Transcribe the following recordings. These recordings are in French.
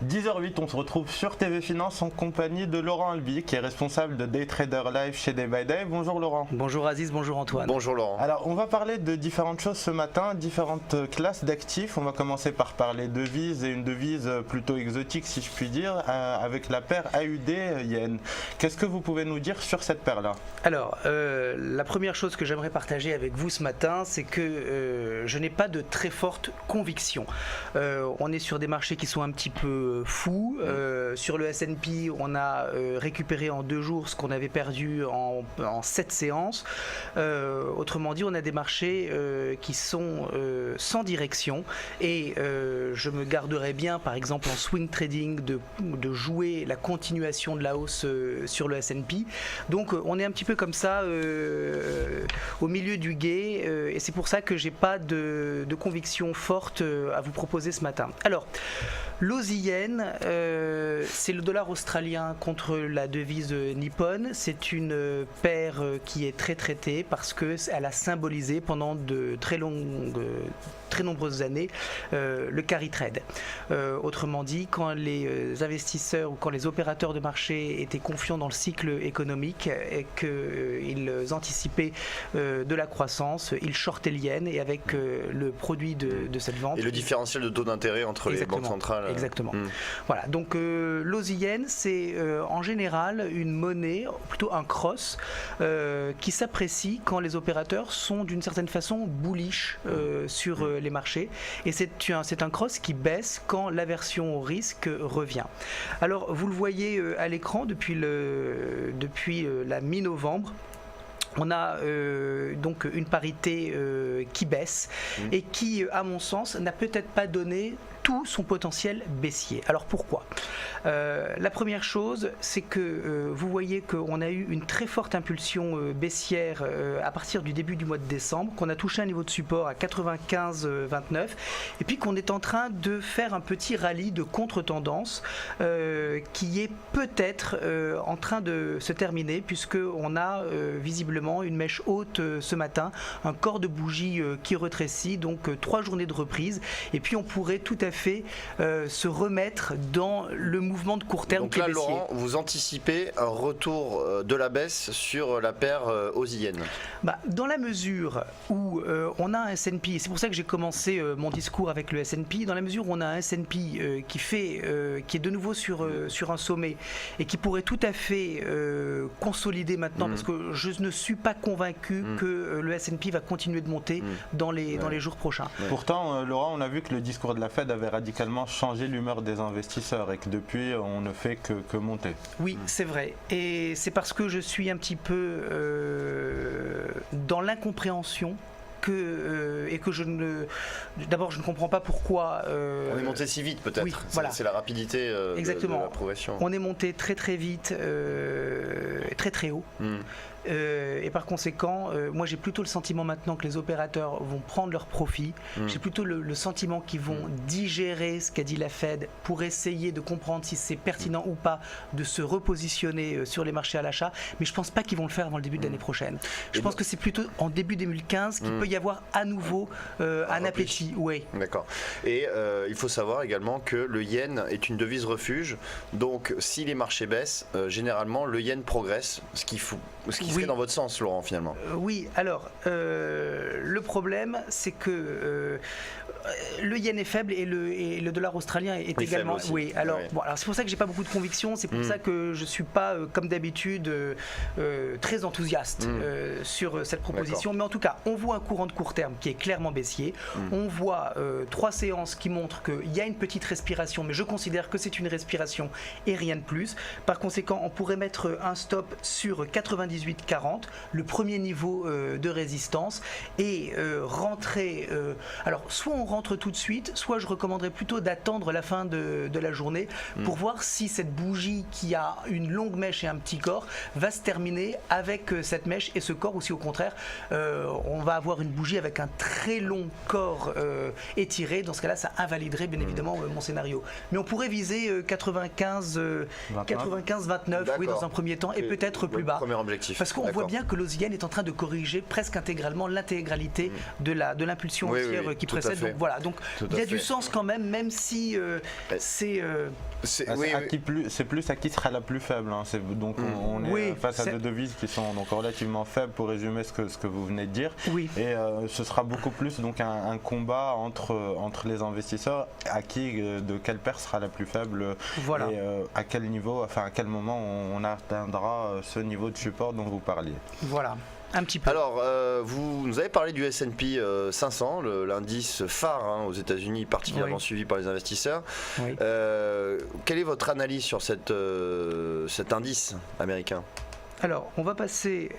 10h08, on se retrouve sur TV Finance en compagnie de Laurent Albi, qui est responsable de Day Trader Live chez Day by Day. Bonjour Laurent. Bonjour Aziz, bonjour Antoine. Bonjour Laurent. Alors, on va parler de différentes choses ce matin, différentes classes d'actifs. On va commencer par parler devises et une devise plutôt exotique, si je puis dire, avec la paire AUD Yen. Qu'est-ce que vous pouvez nous dire sur cette paire-là? Alors, la première chose que j'aimerais partager avec vous ce matin, c'est que je n'ai pas de très forte conviction. On est sur des marchés qui sont un petit peu fous. Sur le S&P, on a récupéré en 2 jours ce qu'on avait perdu en 7 séances. Autrement dit, on a des marchés qui sont sans direction et je me garderais bien, par exemple en swing trading, de jouer la continuation de la hausse sur le S&P. Donc on est un petit peu comme ça au milieu du gué et c'est pour ça que j'ai pas de conviction forte à vous proposer ce matin. Alors, l'Aussie Yen, c'est le dollar australien contre la devise nippone. C'est une paire qui est très traitée parce qu'elle a symbolisé pendant de très nombreuses années le carry trade. Autrement dit, quand les investisseurs ou quand les opérateurs de marché étaient confiants dans le cycle économique et qu'ils anticipaient de la croissance, ils shortaient le yen et avec le produit de cette vente. Et le différentiel de taux d'intérêt entre les banques centrales. Exactement. Voilà, donc l'Aussie Yen, c'est en général une monnaie, plutôt un cross, qui s'apprécie quand les opérateurs sont d'une certaine façon bullish sur les marchés. Et c'est un cross qui baisse quand l'aversion au risque revient. Alors, vous le voyez à l'écran depuis la mi-novembre. On a donc une parité qui baisse et qui, à mon sens, n'a peut-être pas donné tout son potentiel baissier. Alors pourquoi ? La première chose, c'est que vous voyez qu'on a eu une très forte impulsion baissière à partir du début du mois de décembre, qu'on a touché un niveau de support à 95,29 et puis qu'on est en train de faire un petit rallye de contre-tendance qui est peut-être en train de se terminer puisqu'on a visiblement une mèche haute ce matin, un corps de bougie qui rétrécit, donc 3 journées de reprise et puis on pourrait tout à fait se remettre dans le mouvement de court terme. Donc là, Laurent, vous anticipez un retour de la baisse sur la paire Aussie Yen? Dans la mesure où on a un S&P, c'est pour ça que j'ai commencé mon discours avec le S&P, dans la mesure où on a un S&P qui est de nouveau sur un sommet et qui pourrait tout à fait consolider maintenant, parce que je ne suis pas convaincu que le S&P va continuer de monter dans les jours prochains. Pourtant, Laurent, on a vu que le discours de la Fed avait radicalement changé l'humeur des investisseurs et que depuis, on ne fait que monter. Oui, c'est vrai. Et c'est parce que je suis un petit peu dans l'incompréhension d'abord je ne comprends pas pourquoi on est monté si vite peut-être. Oui, voilà. C'est la rapidité de la progression. On est monté très très vite, très très haut. Et par conséquent, moi j'ai plutôt le sentiment maintenant que les opérateurs vont prendre leur profit. J'ai plutôt le sentiment qu'ils vont digérer ce qu'a dit la Fed pour essayer de comprendre si c'est pertinent ou pas de se repositionner sur les marchés à l'achat. Mais je ne pense pas qu'ils vont le faire avant le début de l'année prochaine. Je pense que c'est plutôt en début 2015 qu'il peut y avoir à nouveau un appétit. Oui. D'accord. Et il faut savoir également que le yen est une devise refuge. Donc si les marchés baissent, généralement le yen progresse, ce qui serait dans votre sens, Laurent, finalement. Oui, alors, le problème, c'est que le yen est faible et le dollar australien est également... Oui, alors, ouais. Bon, alors c'est pour ça que j'ai pas beaucoup de conviction, c'est pour ça que je suis pas, comme d'habitude, très enthousiaste sur cette proposition. Mais en tout cas, on voit un courant de court terme qui est clairement baissier. On voit 3 séances qui montrent qu'il y a une petite respiration, mais je considère que c'est une respiration et rien de plus. Par conséquent, on pourrait mettre un stop sur 98,40, le premier niveau de résistance, et rentrer... alors, soit on rentre tout de suite, soit je recommanderais plutôt d'attendre la fin de la journée pour voir si cette bougie qui a une longue mèche et un petit corps va se terminer avec cette mèche et ce corps, ou si au contraire on va avoir une une bougie avec un très long corps étiré, dans ce cas-là, ça invaliderait bien évidemment mon scénario. Mais on pourrait viser 95-29, oui, dans un premier temps, et peut-être plus bas. Premier objectif. Parce qu'on voit bien que l'Ozyen est en train de corriger presque intégralement l'intégralité de l'impulsion haussière qui précède. Donc voilà, donc il y a du sens quand même si c'est plus à qui sera la plus faible. Hein. Donc on est face à deux devises qui sont donc relativement faibles, pour résumer ce que vous venez de dire. Oui. Et ce sera beaucoup plus donc un combat entre les investisseurs, à qui de quelle paire sera la plus faible, voilà. Et à quel niveau, enfin à quel moment on atteindra ce niveau de support dont vous parliez. Voilà. Un petit peu. Alors, vous nous avez parlé du S&P 500, l'indice phare aux États-Unis, particulièrement suivi par les investisseurs. Oui. Quelle est votre analyse sur cet indice américain ? Alors, on va passer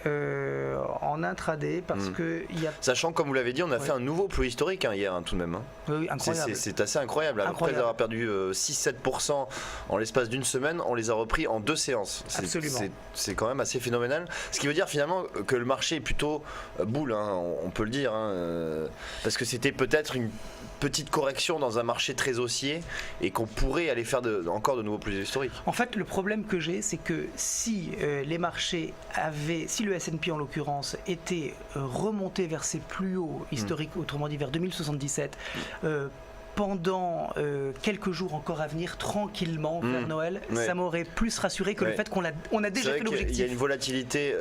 en intraday parce que il y a... Sachant, comme vous l'avez dit, on a fait un nouveau plus historique hier, tout de même. Oui, incroyable. C'est assez incroyable. Après avoir perdu 6-7% en l'espace d'une semaine, on les a repris en 2 séances. Absolument. C'est quand même assez phénoménal. Ce qui veut dire finalement que le marché est plutôt boule, on peut le dire. Parce que c'était peut-être une petite correction dans un marché très haussier et qu'on pourrait aller faire encore de nouveaux plus historiques. En fait, le problème que j'ai, c'est que si les marchés si le S&P en l'occurrence était remonté vers ses plus hauts historiques, autrement dit vers 2077, pendant quelques jours encore à venir, tranquillement vers Noël, ça m'aurait plus rassuré que le fait qu'on a déjà fait l'objectif. Il y a une volatilité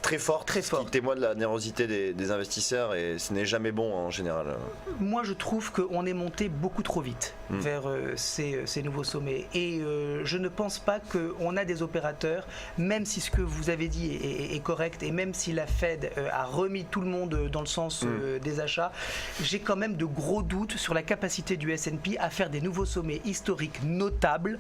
très forte, qui témoigne de la nérosité des investisseurs, et ce n'est jamais bon en général. Moi, je trouve qu'on est monté beaucoup trop vite vers ces nouveaux sommets, et je ne pense pas qu'on a des opérateurs, même si ce que vous avez dit est correct, et même si la Fed a remis tout le monde dans le sens des achats, j'ai quand même de gros doutes sur la capacité du S&P à faire des nouveaux sommets historiques notables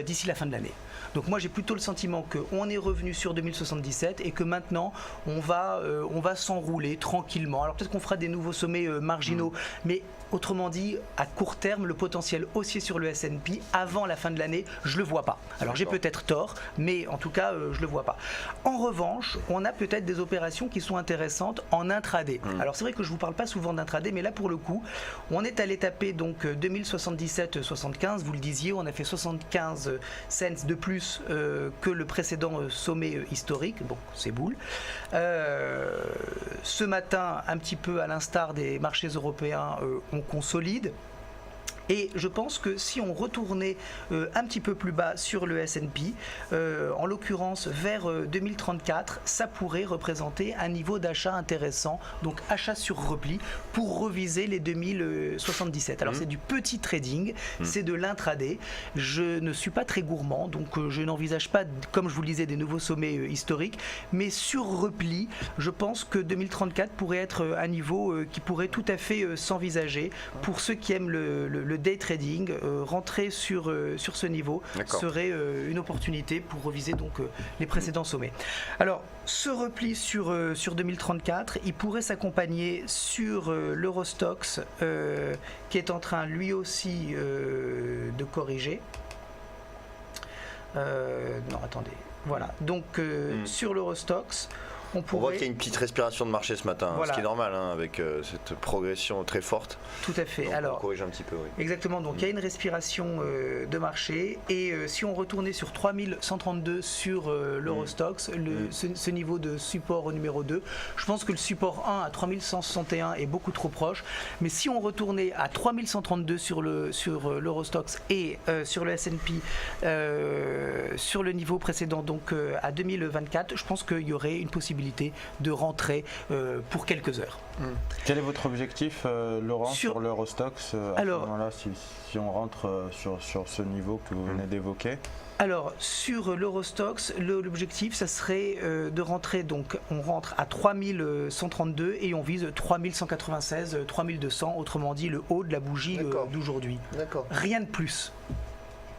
d'ici la fin de l'année. Donc moi j'ai plutôt le sentiment qu'on est revenu sur 2077 et que maintenant on va s'enrouler tranquillement. Alors peut-être qu'on fera des nouveaux sommets marginaux, mais autrement dit, à court terme, le potentiel haussier sur le S&P avant la fin de l'année, je le vois pas. Alors j'ai peut-être tort, mais en tout cas, je le vois pas. En revanche, on a peut-être des opérations qui sont intéressantes en intraday. Alors c'est vrai que je vous parle pas souvent d'intraday, mais là pour le coup, on est allé taper donc 2077-75. Vous le disiez, on a fait 75 cents de plus que le précédent sommet historique. Bon, c'est boule. Ce matin, un petit peu à l'instar des marchés européens, on consolide. Et je pense que si on retournait un petit peu plus bas sur le S&P, en l'occurrence vers 2034, ça pourrait représenter un niveau d'achat intéressant, donc achat sur repli, pour reviser les 2077. Alors c'est du petit trading, c'est de l'intraday. Je ne suis pas très gourmand, donc je n'envisage pas, comme je vous le disais, des nouveaux sommets historiques, mais sur repli, je pense que 2034 pourrait être un niveau qui pourrait tout à fait s'envisager pour ceux qui aiment le day trading. Rentrer sur ce niveau serait une opportunité pour reviser donc les précédents sommets. Alors ce repli sur 2034, il pourrait s'accompagner sur l'Eurostoxx qui est en train lui aussi de corriger. Non, attendez. Voilà. Donc sur l'Eurostoxx, on voit qu'il y a une petite respiration de marché ce matin, ce qui est normal avec cette progression très forte. Tout à fait. Donc, alors, on corrige un petit peu. Oui. Exactement, donc il y a une respiration de marché, et si on retournait sur 3132 sur l'Eurostoxx, ce niveau de support numéro 2, je pense que le support 1 à 3161 est beaucoup trop proche, mais si on retournait à 3132 sur l'Eurostoxx et sur le S&P sur le niveau précédent, donc à 2024, je pense qu'il y aurait une possibilité de rentrer pour quelques heures. Quel est votre objectif, Laurent, sur l'Eurostoxx à ce moment-là, si on rentre sur ce niveau que vous venez d'évoquer? Alors sur l'Eurostoxx, l'objectif ça serait de rentrer, donc on rentre à 3132 et on vise 3196, 3200, autrement dit le haut de la bougie d'aujourd'hui. Rien de plus.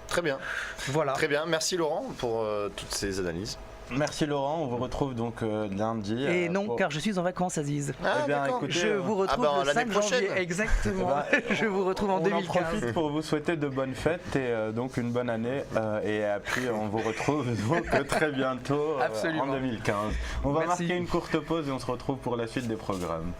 Très bien. Voilà. Très bien, merci Laurent pour toutes ces analyses. Merci Laurent, on vous retrouve donc lundi. Et non, car je suis en vacances, Aziz. Eh bien, écoutez, je vous retrouve le 5 janvier. Exactement. Je vous retrouve en 2015. On en profite pour vous souhaiter de bonnes fêtes et donc une bonne année. Et puis on vous retrouve donc très bientôt en 2015. On va marquer une courte pause et on se retrouve pour la suite des programmes.